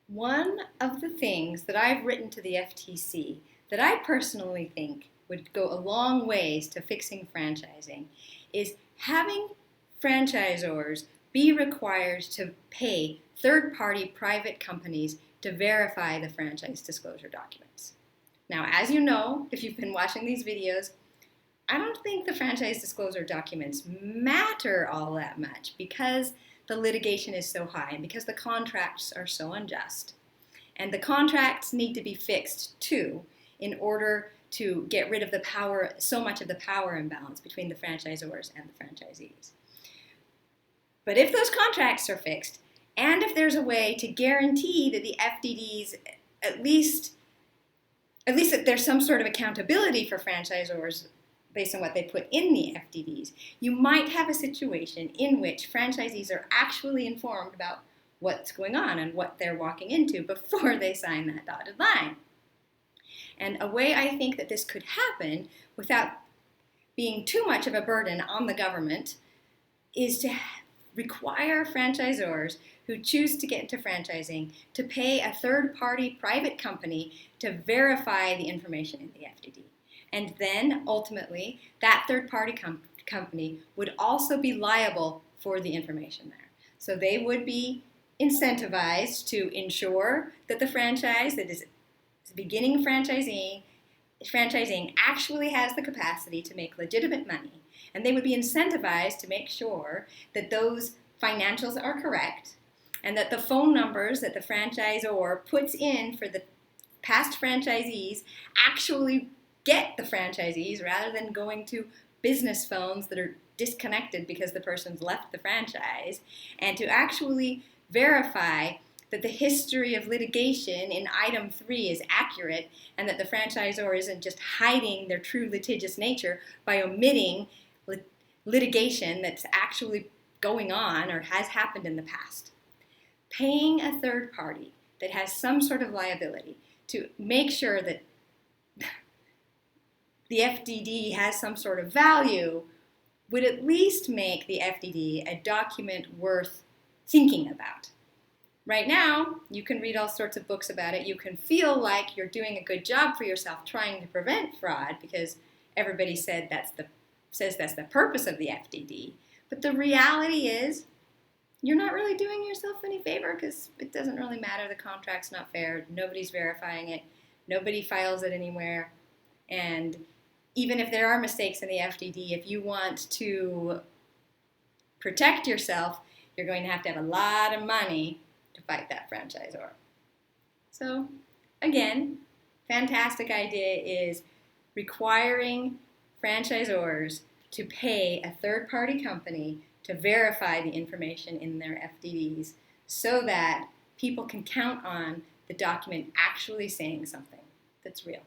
One of the things that I've written to the FTC that I personally think would go a long ways to fixing franchising is having franchisors be required to pay third-party private companies to verify the franchise disclosure documents. Now, as you know, if you've been watching these videos, I don't think the franchise disclosure documents matter all that much because the litigation is so high and because the contracts are so unjust. And the contracts need to be fixed too in order to get rid of the power, so much of the power imbalance between the franchisors and the franchisees. But if those contracts are fixed, and if there's a way to guarantee that the FDDs, at least that there's some sort of accountability for franchisors based on what they put in the FDDs, you might have a situation in which franchisees are actually informed about what's going on and what they're walking into before they sign that dotted line. And a way I think that this could happen without being too much of a burden on the government is to require franchisors who choose to get into franchising to pay a third-party private company to verify the information in the FDD. And then, ultimately, that third-party company would also be liable for the information there. So they would be incentivized to ensure that the franchise that is beginning franchising actually has the capacity to make legitimate money. And they would be incentivized to make sure that those financials are correct and that the phone numbers that the franchisor puts in for the past franchisees actually get the franchisees rather than going to business phones that are disconnected because the person's left the franchise, and to actually verify that the history of litigation in item 3 is accurate and that the franchisor isn't just hiding their true litigious nature by omitting litigation that's actually going on or has happened in the past. Paying a third party that has some sort of liability to make sure that the FDD has some sort of value would at least make the FDD a document worth thinking about. Right now, you can read all sorts of books about it. You can feel like you're doing a good job for yourself trying to prevent fraud because everybody says that's the purpose of the FDD. But the reality is you're not really doing yourself any favor because it doesn't really matter. The contract's not fair. Nobody's verifying it. Nobody files it anywhere. And even if there are mistakes in the FDD, if you want to protect yourself, you're going to have a lot of money to fight that franchisor. So, again, fantastic idea is requiring franchisors to pay a third-party company to verify the information in their FDDs so that people can count on the document actually saying something that's real.